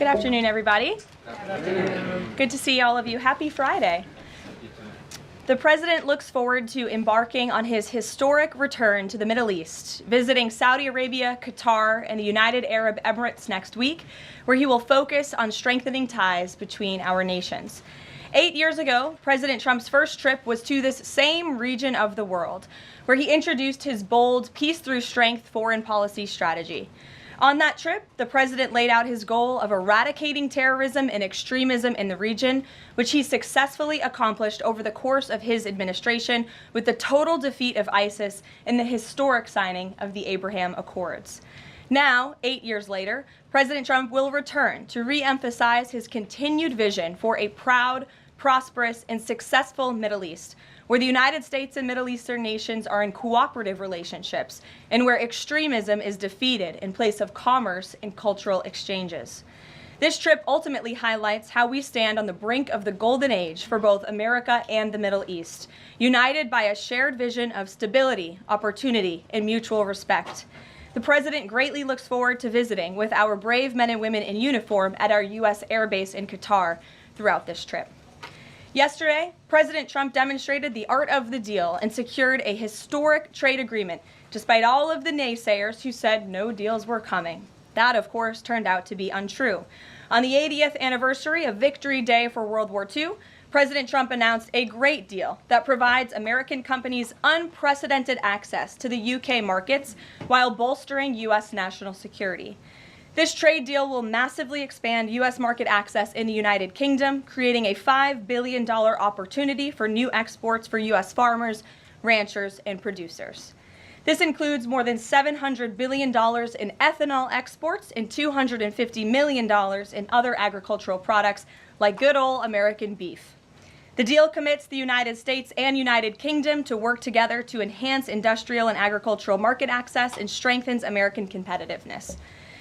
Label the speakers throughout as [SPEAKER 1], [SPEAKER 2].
[SPEAKER 1] Good afternoon, everybody. Good to see all of you. Happy Friday. The President looks forward to embarking on his historic return to the Middle East, visiting Saudi Arabia, Qatar, and the United Arab Emirates next week, where he will focus on strengthening ties between our nations. 8 years ago, President Trump's first trip was to this same region of the world, where he introduced his bold peace through strength foreign policy strategy. On that trip, the president laid out his goal of eradicating terrorism and extremism in the region, which he successfully accomplished over the course of his administration with the total defeat of ISIS and the historic signing of the Abraham Accords. Now, 8 years later, President Trump will return to re-emphasize his continued vision for a proud, prosperous, and successful Middle East, where the United States and Middle Eastern nations are in cooperative relationships, and where extremism is defeated in place of commerce and cultural exchanges. This trip ultimately highlights how we stand on the brink of the golden age for both America and the Middle East, united by a shared vision of stability, opportunity, and mutual respect. The President greatly looks forward to visiting with our brave men and women in uniform at our U.S. Air Base in Qatar throughout this trip. Yesterday, President Trump demonstrated the art of the deal and secured a historic trade agreement, despite all of the naysayers who said no deals were coming. That, of course, turned out to be untrue. On the 80th anniversary of Victory Day for World War II, President Trump announced a great deal that provides American companies unprecedented access to the UK markets while bolstering U.S. national security. This trade deal will massively expand U.S. market access in the United Kingdom, creating a $5 billion opportunity for new exports for U.S. farmers, ranchers, and producers. This includes more than $700 billion in ethanol exports and $250 million in other agricultural products like good old American beef. The deal commits the United States and United Kingdom to work together to enhance industrial and agricultural market access and strengthens American competitiveness.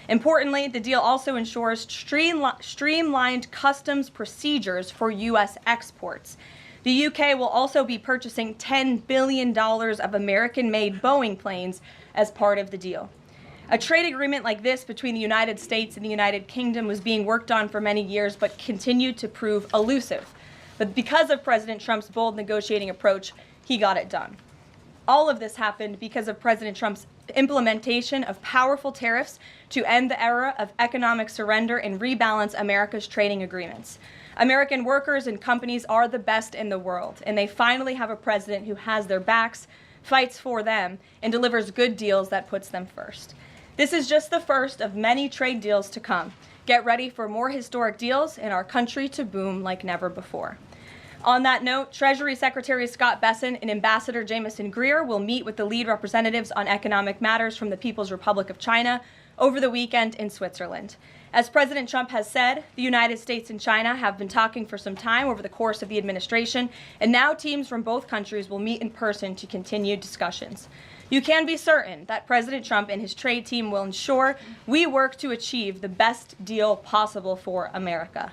[SPEAKER 1] Importantly, the deal also ensures streamlined customs procedures for U.S. exports. The UK will also be purchasing $10 billion of American-made Boeing planes as part of the deal. A trade agreement like this between the United States and the United Kingdom was being worked on for many years, but continued to prove elusive. But because of President Trump's bold negotiating approach, he got it done. All of this happened because of President Trump's implementation of powerful tariffs to end the era of economic surrender and rebalance America's trading agreements. American workers and companies are the best in the world, and they finally have a president who has their backs, fights for them, and delivers good deals that puts them first. This is just the first of many trade deals to come. Get ready for more historic deals and our country to boom like never before. On that note, Treasury Secretary Scott Bessent and Ambassador Jamieson Greer will meet with the lead representatives on economic matters from the People's Republic of China over the weekend in Switzerland. As President Trump has said, the United States and China have been talking for some time over the course of the administration, and now teams from both countries will meet in person to continue discussions. You can be certain that President Trump and his trade team will ensure we work to achieve the best deal possible for America.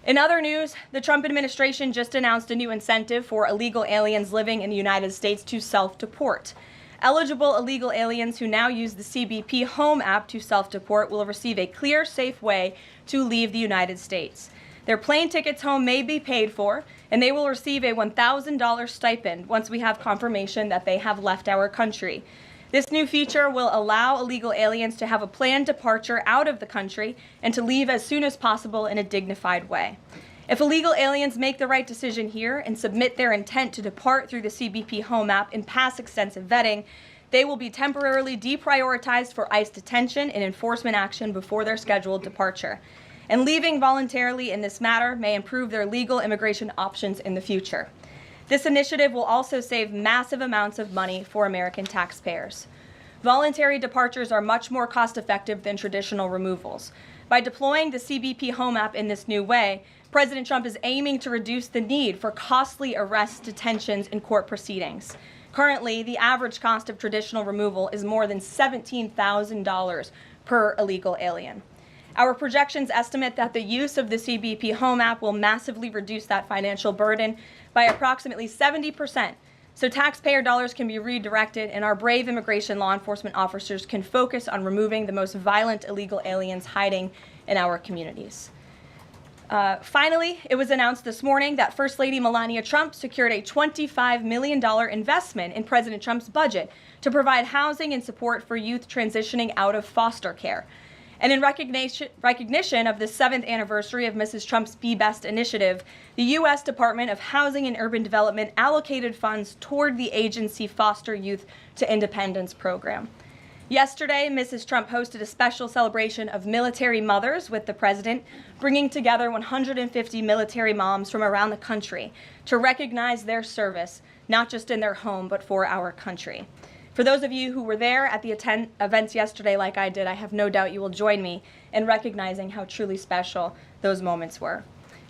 [SPEAKER 1] In other news, the Trump administration just announced a new incentive for illegal aliens living in the United States to self-deport. Eligible illegal aliens who now use the CBP Home app to self-deport will receive a clear, safe way to leave the United States. Their plane tickets home may be paid for, and they will receive a $1,000 stipend once we have confirmation that they have left our country. This new feature will allow illegal aliens to have a planned departure out of the country and to leave as soon as possible in a dignified way. If illegal aliens make the right decision here and submit their intent to depart through the CBP Home app and pass extensive vetting, they will be temporarily deprioritized for ICE detention and enforcement action before their scheduled departure. And leaving voluntarily in this matter may improve their legal immigration options in the future. This initiative will also save massive amounts of money for American taxpayers. Voluntary departures are much more cost-effective than traditional removals. By deploying the CBP Home app in this new way, President Trump is aiming to reduce the need for costly arrests, detentions, and court proceedings. Currently, the average cost of traditional removal is more than $17,000 per illegal alien. Our projections estimate that the use of the CBP Home app will massively reduce that financial burden by approximately 70%, so taxpayer dollars can be redirected and our brave immigration law enforcement officers can focus on removing the most violent illegal aliens hiding in our communities. Finally, it was announced this morning that First Lady Melania Trump secured a $25 million investment in President Trump's budget to provide housing and support for youth transitioning out of foster care. And in recognition of the 7th anniversary of Mrs. Trump's Be Best initiative, the U.S. Department of Housing and Urban Development allocated funds toward the agency Foster Youth to Independence program. Yesterday, Mrs. Trump hosted a special celebration of military mothers with the president, bringing together 150 military moms from around the country to recognize their service, not just in their home, but for our country. For those of you who were there at the events yesterday like I did, I have no doubt you will join me in recognizing how truly special those moments were.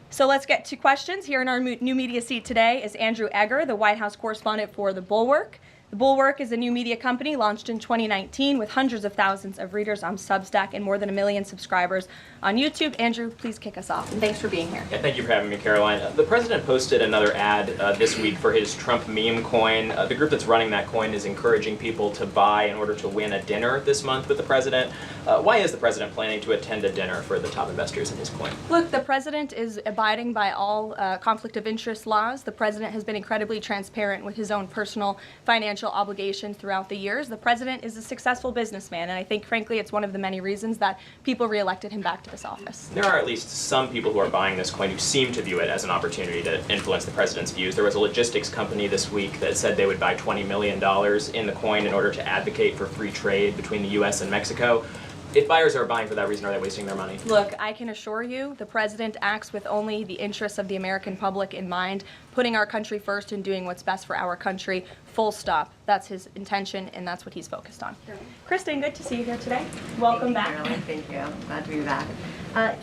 [SPEAKER 1] So let's get to questions. Here in our new media seat today is Andrew Egger, the White House correspondent for The Bulwark. The Bulwark is a new media company launched in 2019 with hundreds of thousands of readers on Substack and more than 1 million subscribers on YouTube. Andrew, please kick us off, and thanks for being here.
[SPEAKER 2] Yeah, thank you for having me, Caroline. The president posted another ad this week for his Trump meme coin. The group that's running that coin is encouraging people to buy in order to win a dinner this month with the president. Why is the president planning to attend a dinner for the top investors in his coin?
[SPEAKER 1] Look, the president is abiding by all conflict of interest laws. The president has been incredibly transparent with his own personal financial obligations throughout the years. The president is a successful businessman, and I think, frankly, it's one of the many reasons that people reelected him back to this office.
[SPEAKER 2] There are at least some people who are buying this coin who seem to view it as an opportunity to influence the president's views. There was a logistics company this week that said they would buy $20 million in the coin in order to advocate for free trade between the U.S. and Mexico. If buyers are buying for that reason, are they wasting their money?
[SPEAKER 1] Look, I can assure you the president acts with only the interests of the American public in mind, putting our country first and doing what's best for our country, full stop. That's his intention, and that's what he's focused on. Kristen, good to see you here today. Welcome back.
[SPEAKER 3] Caroline. Thank you. Glad to be back.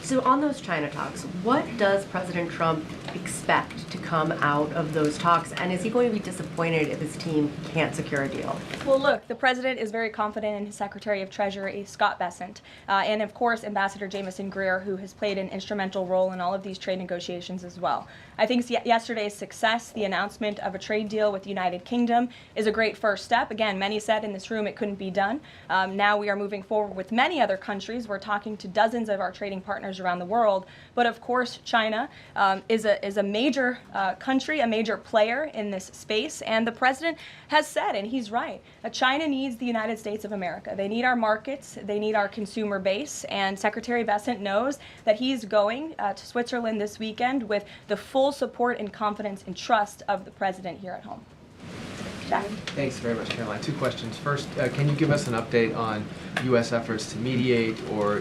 [SPEAKER 3] So on those China talks, what does President Trump expect to come out of those talks, and is he going to be disappointed if his team can't secure a deal?
[SPEAKER 1] Well, look, the president is very confident in his Secretary of Treasury, Scott Bessent, and of course, Ambassador Jamieson Greer, who has played an instrumental role in all of these trade negotiations as well. I think yesterday's success, the announcement of a trade deal with the United Kingdom, is a great first step. Again, many said in this room it couldn't be done. Now we are moving forward with many other countries. We're talking to dozens of our trading partners around the world. But of course, China is a major country, a major player in this space. And the president has said, and he's right, China needs the United States of America. They need our markets. They need our consumer base. And Secretary Bessent knows that he's going to Switzerland this weekend with the full support and confidence and trust of the president here at home. Jack.
[SPEAKER 4] Thanks very much, Caroline. 2 questions. First, can you give us an update on U.S. efforts to mediate or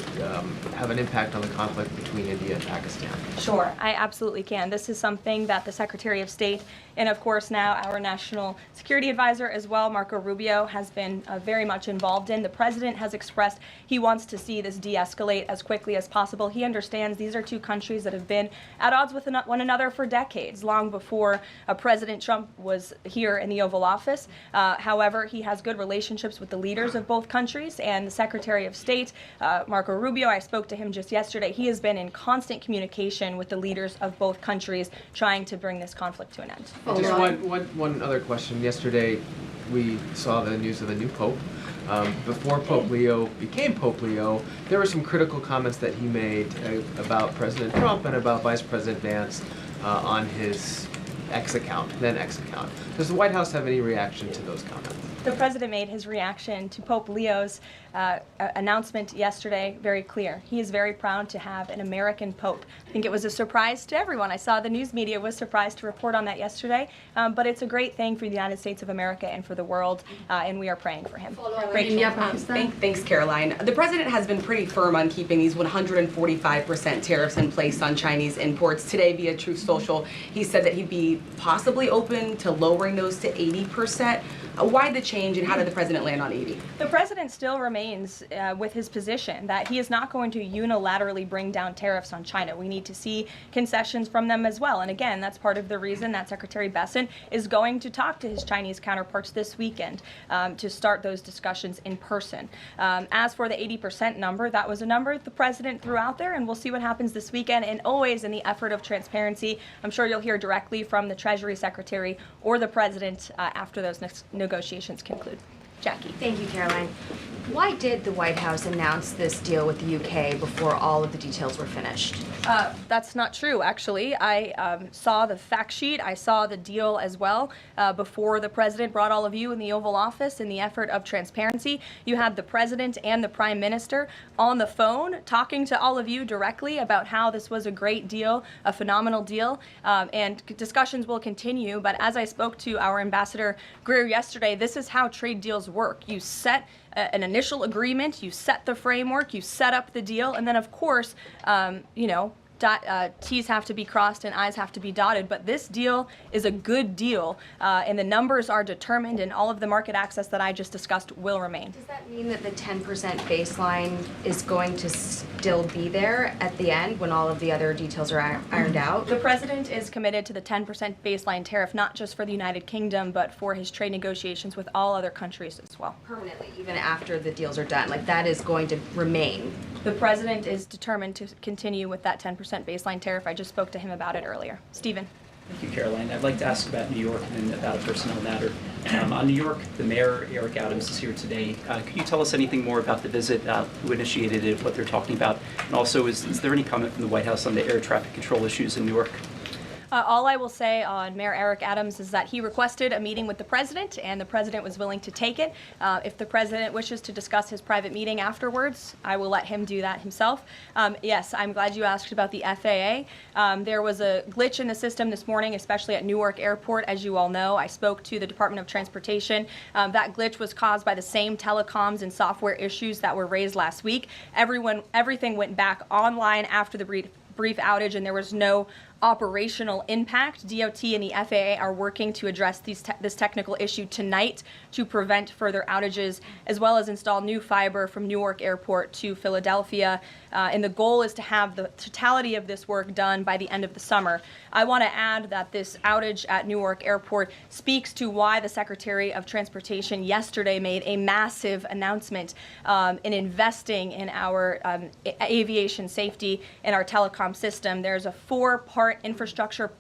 [SPEAKER 4] have an impact on the conflict between India and Pakistan?
[SPEAKER 1] Sure, I absolutely can. This is something that the Secretary of State and, of course, now our National Security Advisor as well, Marco Rubio, has been very much involved in. The president has expressed he wants to see this de-escalate as quickly as possible. He understands these are 2 countries that have been at odds with one another for decades, long before President Trump was here in the Oval Office. However, he has good relationships with the leaders of both countries, and the Secretary of State, Marco Rubio, I spoke to him just yesterday. He has been in constant communication with the leaders of both countries, trying to bring this conflict to an end.
[SPEAKER 4] Just one other question. Yesterday, we saw the news of the new Pope. Before Pope Leo became Pope Leo, there were some critical comments that he made about President Trump and about Vice President Vance on his then X account. Does the White House have any reaction to those comments?
[SPEAKER 1] The president made his reaction to Pope Leo's announcement yesterday very clear. He is very proud to have an American Pope. I think it was a surprise to everyone. I saw the news media was surprised to report on that yesterday, but it's a great thing for the United States of America and for the world, and we are praying for him.
[SPEAKER 5] Thanks, Caroline. The president has been pretty firm on keeping these 145% tariffs in place on Chinese imports. Today, via Truth Social, he said that he'd be possibly open to lowering those to 80%. Why the change, and how did the president land on 80?
[SPEAKER 1] The president still remains with his position that he is not going to unilaterally bring down tariffs on China. We need to see concessions from them as well. And again, that's part of the reason that Secretary Bessent is going to talk to his Chinese counterparts this weekend to start those discussions in person. As for the 80% number, that was a number the president threw out there, and we'll see what happens this weekend. And always in the effort of transparency, I'm sure you'll hear directly from the Treasury Secretary or the president after those negotiations conclude. Jackie.
[SPEAKER 6] Thank you, Caroline. Why did the White House announce this deal with the UK before all of the details were finished?
[SPEAKER 1] That's not true, actually. I saw the fact sheet. I saw the deal as well before the president brought all of you in the Oval Office in the effort of transparency. You had the president and the prime minister on the phone talking to all of you directly about how this was a great deal, a phenomenal deal, and discussions will continue. But as I spoke to our Ambassador Greer yesterday, this is how trade deals work. You set an initial agreement, you set the framework, you set up the deal, and then of course, T's have to be crossed and I's have to be dotted, but this deal is a good deal, and the numbers are determined, and all of the market access that I just discussed will remain.
[SPEAKER 6] Does that mean that the 10% baseline is going to still be there at the end when all of the other details are ironed out?
[SPEAKER 1] The president is committed to the 10% baseline tariff, not just for the United Kingdom, but for his trade negotiations with all other countries as well.
[SPEAKER 6] Permanently, even after the deals are done, like that is going to remain.
[SPEAKER 1] The president is determined to continue with that 10% baseline tariff. I just spoke to him about it earlier. Stephen.
[SPEAKER 7] Thank you, Caroline. I'd like to ask about New York and about a personnel matter. On New York, the mayor, Eric Adams, is here today. Could you tell us anything more about the visit, who initiated it, what they're talking about? And also, is there any comment from the White House on the air traffic control issues in Newark?
[SPEAKER 1] All I will say on Mayor Eric Adams is that he requested a meeting with the president, and the president was willing to take it. If the president wishes to discuss his private meeting afterwards, I will let him do that himself. Yes, I'm glad you asked about the FAA. There was a glitch in the system this morning, especially at Newark Airport. As you all know, I spoke to the Department of Transportation. That glitch was caused by the same telecoms and software issues that were raised last week. Everything went back online after the brief outage, and there was no operational impact. DOT and the FAA are working to address this technical issue tonight to prevent further outages, as well as install new fiber from Newark Airport to Philadelphia. And the goal is to have the totality of this work done by the end of the summer. I want to add that this outage at Newark Airport speaks to why the Secretary of Transportation yesterday made a massive announcement in investing in our aviation safety and our telecom system. There's a 4-part infrastructure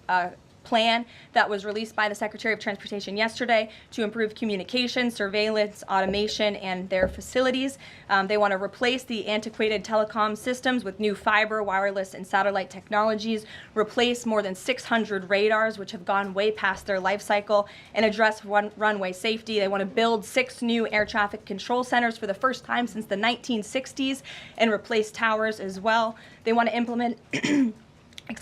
[SPEAKER 1] plan that was released by the Secretary of Transportation yesterday to improve communication, surveillance, automation, and their facilities. They want to replace the antiquated telecom systems with new fiber, wireless, and satellite technologies, replace more than 600 radars, which have gone way past their life cycle, and address runway safety. They want to build 6 new air traffic control centers for the first time since the 1960s and replace towers as well. They want to implement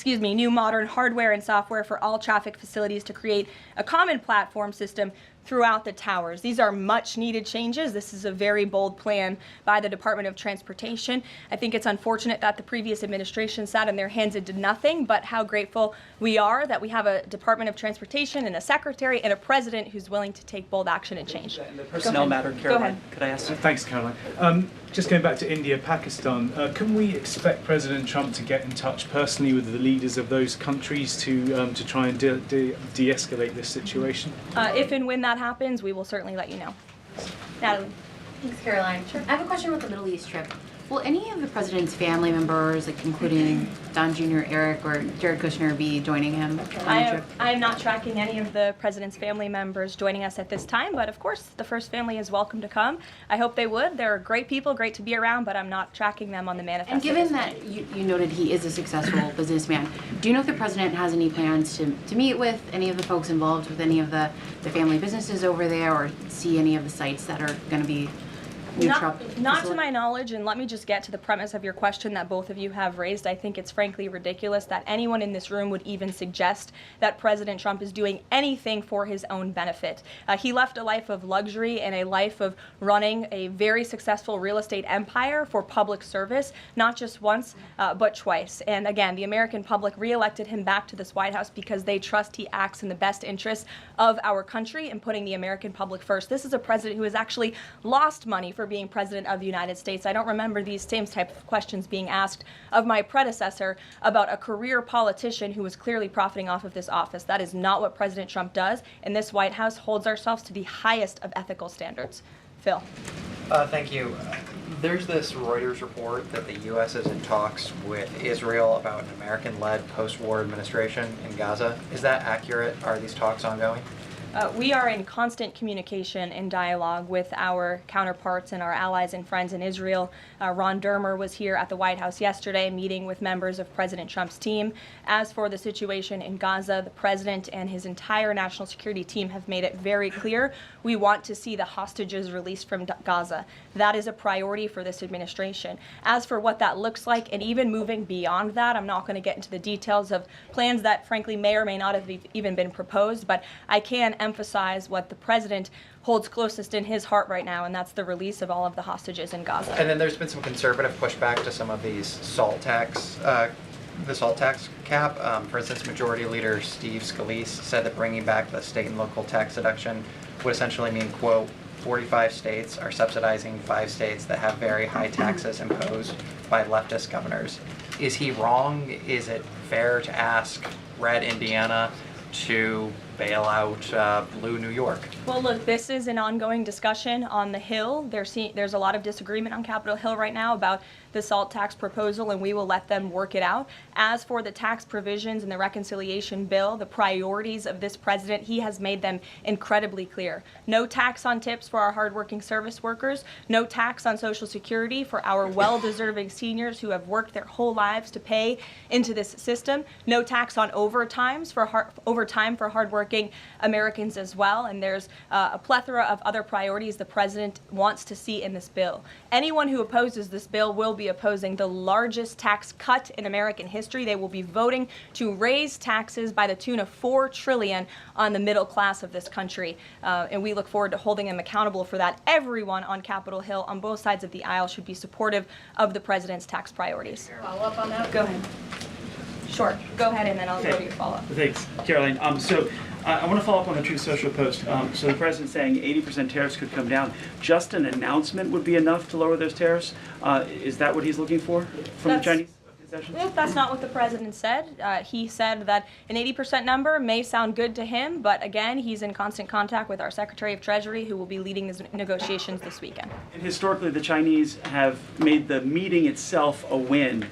[SPEAKER 1] new modern hardware and software for all traffic facilities to create a common platform system throughout the towers. These are much needed changes. This is a very bold plan by the Department of Transportation. I think it's unfortunate that the previous administration sat in their hands and did nothing, but how grateful we are that we have a Department of Transportation and a secretary and a president who's willing to take bold action and change.
[SPEAKER 7] And the personnel matter, Caroline, could I ask?
[SPEAKER 8] Thanks, Caroline. Just going back to India, Pakistan, can we expect President Trump to get in touch personally with the leaders of those countries to try and de-escalate this situation?
[SPEAKER 1] If and when that happens, we will certainly let you know. Natalie.
[SPEAKER 3] Thanks, Caroline.
[SPEAKER 1] Sure.
[SPEAKER 3] I have a question about the Middle East trip. Will any of the president's family members, like including Don Jr., Eric, or Jared Kushner, be joining him on the trip?
[SPEAKER 1] I am not tracking any of the president's family members joining us at this time, but of course, the first family is welcome to come. I hope they would. They're great people, great to be around, but I'm not tracking them on the manifesto.
[SPEAKER 3] And given that you noted he is a successful businessman, do you know if the president has any plans to meet with any of the folks involved with any of the family businesses over there, or see any of the sites that are going to be
[SPEAKER 1] Not to my knowledge, and let me just get to the premise of your question that both of you have raised. I think it's frankly ridiculous that anyone in this room would even suggest that President Trump is doing anything for his own benefit. He left a life of luxury and a life of running a very successful real estate empire for public service, not just once, but twice. And again, the American public reelected him back to this White House because they trust he acts in the best interest of our country and putting the American public first. This is a president who has actually lost money for being president of the United States. I don't remember these same type of questions being asked of my predecessor about a career politician who was clearly profiting off of this office. That is not what President Trump does, and this White House holds ourselves to the highest of ethical standards. Phil.
[SPEAKER 9] Thank you. There's this Reuters report that the U.S. is in talks with Israel about an American-led post-war administration in Gaza. Is that accurate? Are these talks ongoing?
[SPEAKER 1] We are in constant communication and dialogue with our counterparts and our allies and friends in Israel. Ron Dermer was here at the White House yesterday meeting with members of President Trump's team. As for the situation in Gaza, the president and his entire national security team have made it very clear we want to see the hostages released from Gaza. That is a priority for this administration. As for what that looks like, and even moving beyond that, I'm not going to get into the details of plans that frankly may or may not have even been proposed, but I can emphasize what the president holds closest in his heart right now, and that's the release of all of the hostages in Gaza.
[SPEAKER 9] And then there's been some conservative pushback to some of these salt tax, the salt tax cap. For instance, Majority Leader Steve Scalise said that bringing back the state and local tax deduction would essentially mean, quote, 45 states are subsidizing 5 states that have very high taxes imposed by leftist governors. Is he wrong? Is it fair to ask red Indiana to bail out blue New York?
[SPEAKER 1] Well, look, this is an ongoing discussion on the Hill. There's a lot of disagreement on Capitol Hill right now about the SALT tax proposal, and we will let them work it out. As for the tax provisions in the reconciliation bill, the priorities of this president, he has made them incredibly clear. No tax on tips for our hardworking service workers, no tax on Social Security for our well-deserving seniors who have worked their whole lives to pay into this system, no tax on overtime for hardworking Americans as well, and there's a plethora of other priorities the president wants to see in this bill. Anyone who opposes this bill will be opposing the largest tax cut in American history. They will be voting to raise taxes by the tune of $4 trillion on the middle class of this country, and we look forward to holding them accountable for that. Everyone on Capitol Hill on both sides of the aisle should be supportive of the president's tax priorities.
[SPEAKER 10] Follow up on that?
[SPEAKER 1] Go ahead. Sure. Go ahead, and then I'll go to your follow-up.
[SPEAKER 7] Thanks, Caroline. I want to follow up on the Truth Social post. So the president's saying 80% tariffs could come down. Just an announcement would be enough to lower those tariffs? Is that what he's looking for from the Chinese concessions?
[SPEAKER 1] Well, that's not what the president said. He said that an 80% number may sound good to him, but again, he's in constant contact with our Secretary of Treasury, who will be leading these negotiations this weekend.
[SPEAKER 7] And historically, the Chinese have made the meeting itself a win.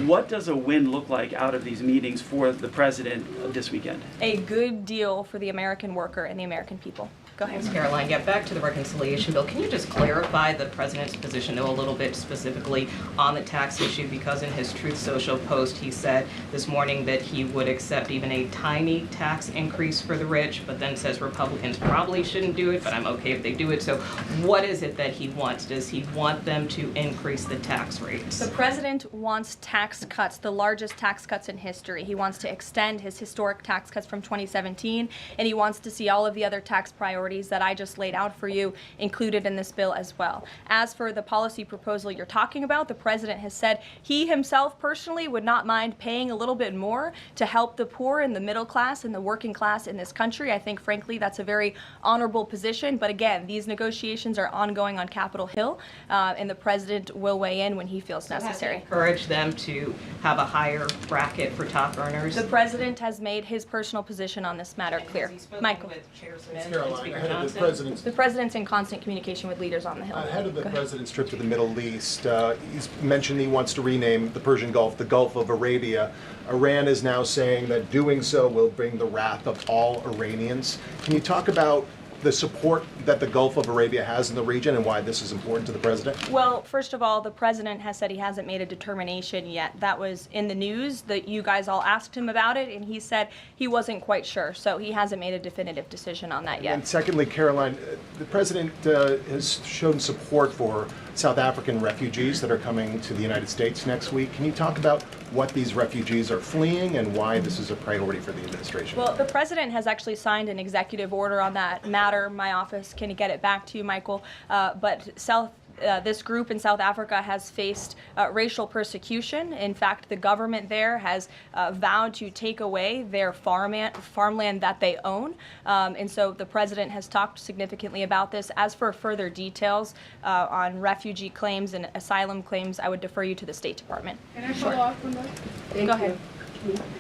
[SPEAKER 7] What does a win look like out of these meetings for the president this weekend?
[SPEAKER 1] A good deal for the American worker and the American people. Go ahead.
[SPEAKER 10] Thanks, Caroline. Yeah, back to the reconciliation bill. Can you just clarify the president's position, though, a little bit specifically on the tax issue? Because in his Truth Social post, he said this morning that he would accept even a tiny tax increase for the rich, but then says Republicans probably shouldn't do it, but I'm okay if they do it. So what is it that he wants? Does he want them to increase the tax rates?
[SPEAKER 1] The president wants tax cuts, the largest tax cuts in history. He wants to extend his historic tax cuts from 2017, and he wants to see all of the other tax priorities that I just laid out for you included in this bill as well. As for the policy proposal you're talking about, the president has said he himself personally would not mind paying a little bit more to help the poor and the middle class and the working class in this country. I think, frankly, that's a very honorable position. But again, these negotiations are ongoing on Capitol Hill, and the president will weigh in when he feels necessary.
[SPEAKER 10] Encourage them to have a higher bracket for top earners?
[SPEAKER 1] The president has made his personal position on this matter clear. Michael. The president's in constant communication with leaders on the Hill.
[SPEAKER 11] Ahead of the president's trip to the Middle East, he's mentioned he wants to rename the Persian Gulf the Gulf of Arabia. Iran is now saying that doing so will bring the wrath of all Iranians. Can you talk about the support that the Gulf of Arabia has in the region and why this is important to the president?
[SPEAKER 1] Well, first of all, the president has said he hasn't made a determination yet. That was in the news that you guys all asked him about it, and he said he wasn't quite sure. So he hasn't made a definitive decision on that yet.
[SPEAKER 11] And secondly, Caroline, the president has shown support for South African refugees that are coming to the United States next week. Can you talk about what these refugees are fleeing and why this is a priority for the administration?
[SPEAKER 1] Well, the president has actually signed an executive order on that matter. My office can get it back to you, Michael. But this group in South Africa has faced racial persecution. In fact, the government there has vowed to take away their farmland that they own. And so the president has talked significantly about this. As for further details on refugee claims and asylum claims, I would defer you to the State Department.
[SPEAKER 10] Can I follow up on that?
[SPEAKER 1] Go ahead.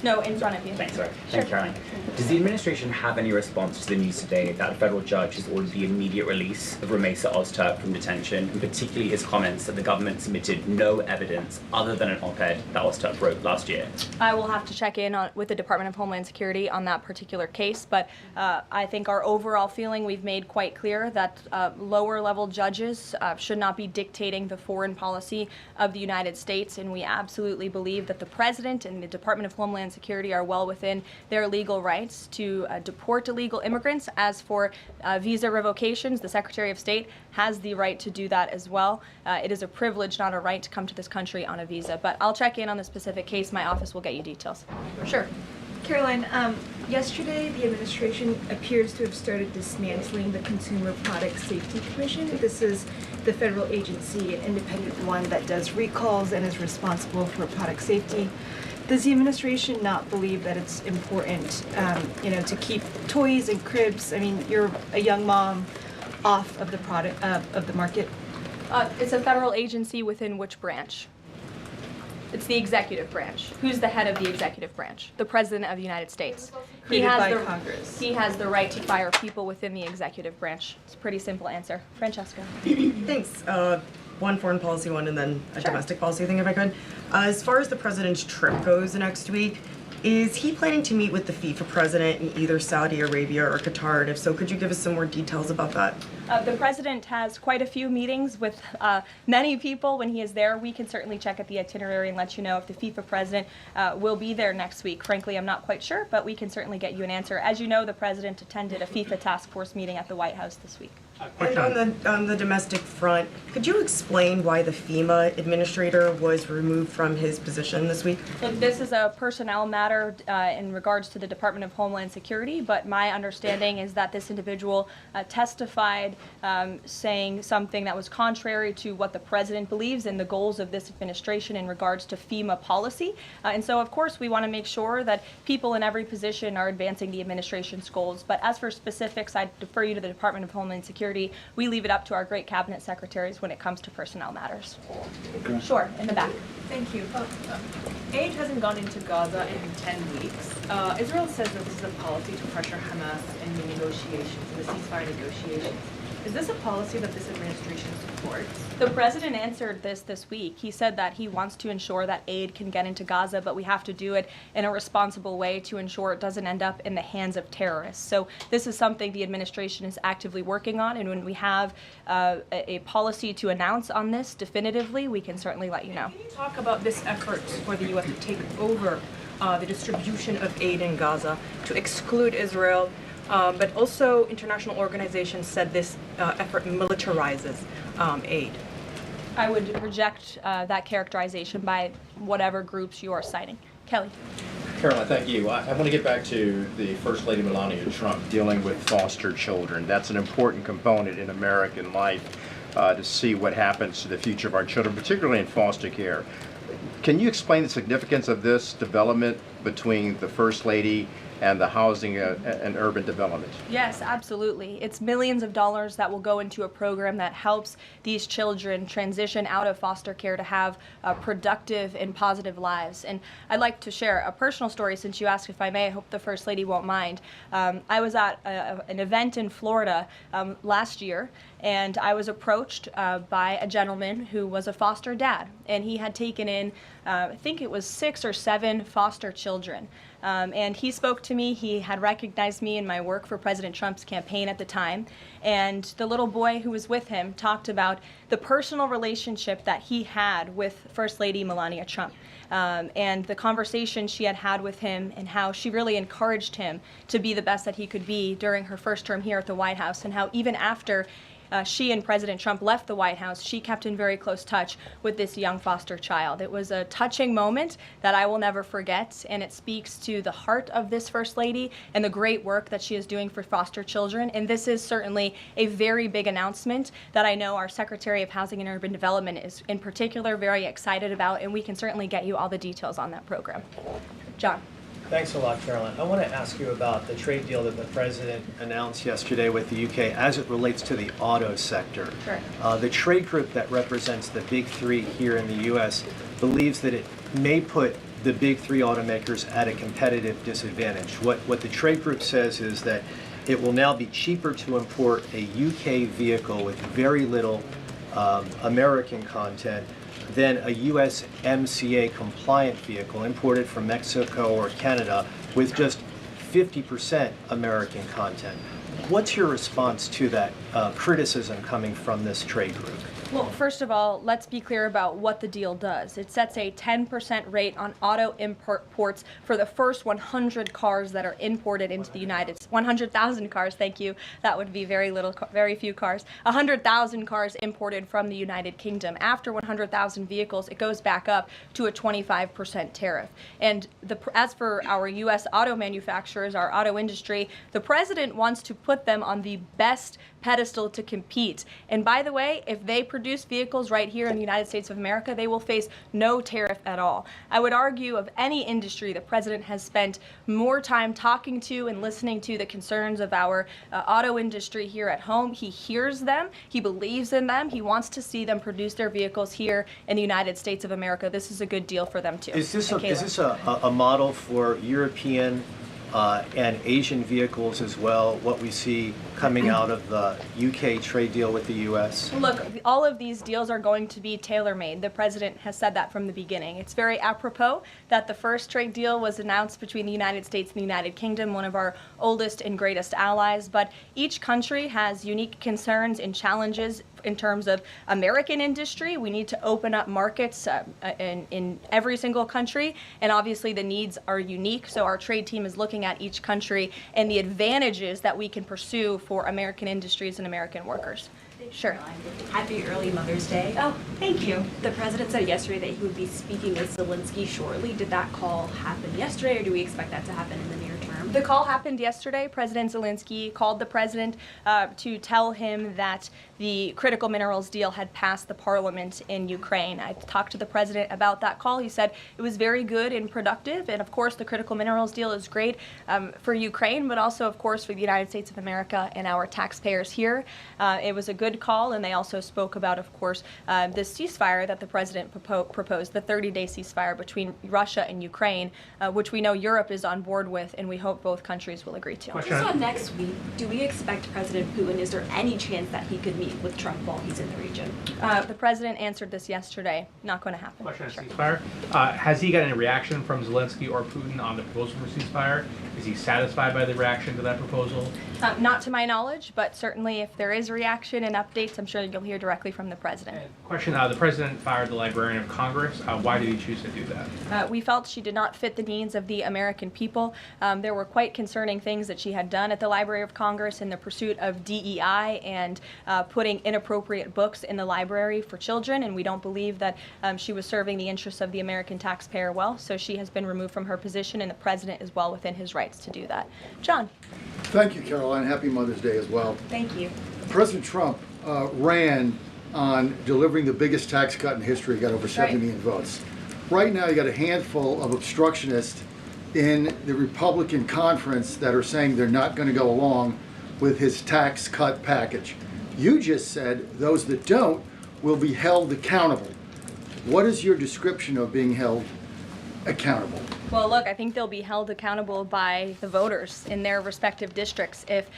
[SPEAKER 1] No, in front of you.
[SPEAKER 12] Thanks, sorry. Thank you, Caroline. Does the administration have any response to the news today that a federal judge has ordered the immediate release of Ramesa Ozturk from detention, and particularly his comments that the government submitted no evidence other than an op-ed that Ozturk wrote last year?
[SPEAKER 1] I will have to check in with the Department of Homeland Security on that particular case, but I think our overall feeling, we've made quite clear that lower level judges should not be dictating the foreign policy of the United States, and we absolutely believe that the President and the Department of Homeland Security are well within their legal rights to deport illegal immigrants. As for visa revocations, the Secretary of State has the right to do that as well. It is a privilege, not a right, to come to this country on a visa, but I'll check in on the specific case. My office will get you details. Sure.
[SPEAKER 13] Caroline, yesterday the administration appears to have started dismantling the Consumer Product Safety Commission. This is the federal agency, an independent one that does recalls and is responsible for product safety. Does the administration not believe that it's important, to keep toys and cribs? I mean, you're a young mom, off of the product of the market.
[SPEAKER 1] It's a federal agency within which branch? It's the executive branch. Who's the head of the executive branch? The President of the United States.
[SPEAKER 13] Created by Congress.
[SPEAKER 1] He has the right to fire people within the executive branch. It's a pretty simple answer. Francesca.
[SPEAKER 14] Thanks. One foreign policy one and then a domestic policy thing, if I could. As far as the president's trip goes next week, is he planning to meet with the FIFA president in either Saudi Arabia or Qatar? And if so, could you give us some more details about that?
[SPEAKER 1] The president has quite a few meetings with many people when he is there. We can certainly check at the itinerary and let you know if the FIFA president will be there next week. Frankly, I'm not quite sure, but we can certainly get you an answer. As you know, the president attended a FIFA task force meeting at the White House this week.
[SPEAKER 14] And on the domestic front, could you explain why the FEMA administrator was removed from his position this week?
[SPEAKER 1] Look, this is a personnel matter in regards to the Department of Homeland Security, but my understanding is that this individual testified saying something that was contrary to what the president believes and the goals of this administration in regards to FEMA policy. And so, of course, we want to make sure that people in every position are advancing the administration's goals. But as for specifics, I defer you to the Department of Homeland Security. We leave it up to our great cabinet secretaries when it comes to personnel matters. Sure, in the back.
[SPEAKER 15] Thank you. Aid hasn't gone into Gaza in 10 weeks. Israel says that this is a policy to pressure Hamas in the negotiations, in the ceasefire negotiations. Is this a policy that this administration supports?
[SPEAKER 1] The president answered this week. He said that he wants to ensure that aid can get into Gaza, but we have to do it in a responsible way to ensure it doesn't end up in the hands of terrorists. So this is something the administration is actively working on, and when we have a policy to announce on this definitively, we can certainly let you know.
[SPEAKER 15] Can you talk about this effort for the U.S. to take over the distribution of aid in Gaza, to exclude Israel? But also international organizations said this effort militarizes aid.
[SPEAKER 1] I would reject that characterization by whatever groups you are citing. Kelly.
[SPEAKER 16] Caroline, thank you. I want to get back to the First Lady Melania Trump dealing with foster children. That's an important component in American life to see what happens to the future of our children, particularly in foster care. Can you explain the significance of this development between the First Lady and the housing and urban development?
[SPEAKER 1] Yes, absolutely. It's millions of dollars that will go into a program that helps these children transition out of foster care to have productive and positive lives. And I'd like to share a personal story since you asked if I may. I hope the First Lady won't mind. I was at an event in Florida last year, and I was approached by a gentleman who was a foster dad, and he had taken in, I think it was 6 or 7 foster children. And he spoke to me. He had recognized me in my work for President Trump's campaign at the time. And the little boy who was with him talked about the personal relationship that he had with First Lady Melania Trump. And the conversation she had had with him and how she really encouraged him to be the best that he could be during her first term here at the White House, and how even after she and President Trump left the White House, she kept in very close touch with this young foster child. It was a touching moment that I will never forget, and it speaks to the heart of this First Lady and the great work that she is doing for foster children. And this is certainly a very big announcement that I know our Secretary of Housing and Urban Development is in particular very excited about, and we can certainly get you all the details on that program. John.
[SPEAKER 17] Thanks a lot, Caroline. I want to ask you about the trade deal that the president announced yesterday with the UK as it relates to the auto sector.
[SPEAKER 1] Sure.
[SPEAKER 17] The trade group that represents the big three here in the U.S. believes that it may put the big three automakers at a competitive disadvantage. What the trade group says is that it will now be cheaper to import a UK vehicle with very little American content than a USMCA compliant vehicle imported from Mexico or Canada with just 50% American content. What's your response to that criticism coming from this trade group?
[SPEAKER 1] Well, first of all, let's be clear about what the deal does. It sets a 10% rate on auto imports for the first 100 cars that are imported into the United States. 100,000 cars, thank you. That would be very few cars. 100,000 cars imported from the United Kingdom. After 100,000 vehicles, it goes back up to a 25% tariff. And as for our U.S. auto manufacturers, our auto industry, the president wants to put them on the best pedestal to compete. And by the way, if they produce vehicles right here in the United States of America, they will face no tariff at all. I would argue of any industry, the president has spent more time talking to and listening to the concerns of our auto industry here at home. He hears them, he believes in them, he wants to see them produce their vehicles here in the United States of America. This is a good deal for them too.
[SPEAKER 17] Is this a model for European and Asian vehicles as well, what we see coming out of the UK trade deal with the US?
[SPEAKER 1] Look, all of these deals are going to be tailor-made. The president has said that from the beginning. It's very apropos that the first trade deal was announced between the United States and the United Kingdom, one of our oldest and greatest allies, but each country has unique concerns and challenges in terms of American industry. We need to open up markets in every single country, and obviously the needs are unique, so our trade team is looking at each country and the advantages that we can pursue for American industries and American workers. Sure.
[SPEAKER 18] Happy early Mother's Day.
[SPEAKER 1] Oh, thank you.
[SPEAKER 18] The president said yesterday that he would be speaking with Zelensky shortly. Did that call happen yesterday, or do we expect that to happen in the near term?
[SPEAKER 1] The call happened yesterday. President Zelensky called the president to tell him that the critical minerals deal had passed the parliament in Ukraine. I talked to the president about that call. He said it was very good and productive, and of course the critical minerals deal is great for Ukraine, but also of course for the United States of America and our taxpayers here. It was a good call, and they also spoke about, of course, this ceasefire that the president proposed, the 30-day ceasefire between Russia and Ukraine, which we know Europe is on board with, and we hope both countries will agree to.
[SPEAKER 18] So next week, do we expect President Putin, is there any chance that he could meet with Trump while he's in the region?
[SPEAKER 1] The president answered this yesterday. Not going to happen.
[SPEAKER 19] Question on ceasefire. Has he got any reaction from Zelensky or Putin on the proposal for ceasefire? Is he satisfied by the reaction to that proposal?
[SPEAKER 1] Not to my knowledge, but certainly if there is reaction and updates, I'm sure you'll hear directly from the president.
[SPEAKER 19] Question, the president fired the Librarian of Congress. Why did he choose to do that?
[SPEAKER 1] We felt she did not fit the needs of the American people. There were quite concerning things that she had done at the Library of Congress in the pursuit of DEI and putting inappropriate books in the library for children, and we don't believe that she was serving the interests of the American taxpayer well, so she has been removed from her position, and the president is well within his rights to do that. John.
[SPEAKER 20] Thank you, Caroline. Happy Mother's Day as well.
[SPEAKER 1] Thank you.
[SPEAKER 20] President Trump ran on delivering the biggest tax cut in history, got over 70 million votes. Right now, you got a handful of obstructionists in the Republican conference that are saying they're not going to go along with his tax cut package. You just said those that don't will be held accountable. What is your description of being held accountable?
[SPEAKER 1] Well, look, I think they'll be held accountable by the voters in their respective districts if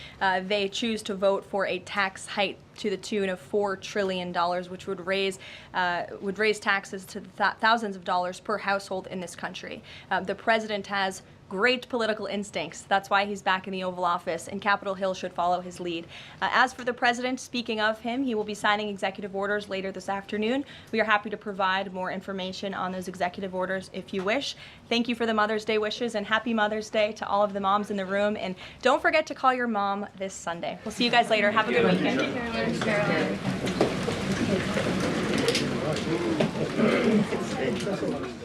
[SPEAKER 1] they choose to vote for a tax hike to the tune of $4 trillion, which would raise taxes to thousands of dollars per household in this country. The president has great political instincts. That's why he's back in the Oval Office, and Capitol Hill should follow his lead. As for the president, speaking of him, he will be signing executive orders later this afternoon. We are happy to provide more information on those executive orders if you wish. Thank you for the Mother's Day wishes, and happy Mother's Day to all of the moms in the room. And don't forget to call your mom this Sunday. We'll see you guys later. Have a good weekend.
[SPEAKER 18] Thank you, Caroline.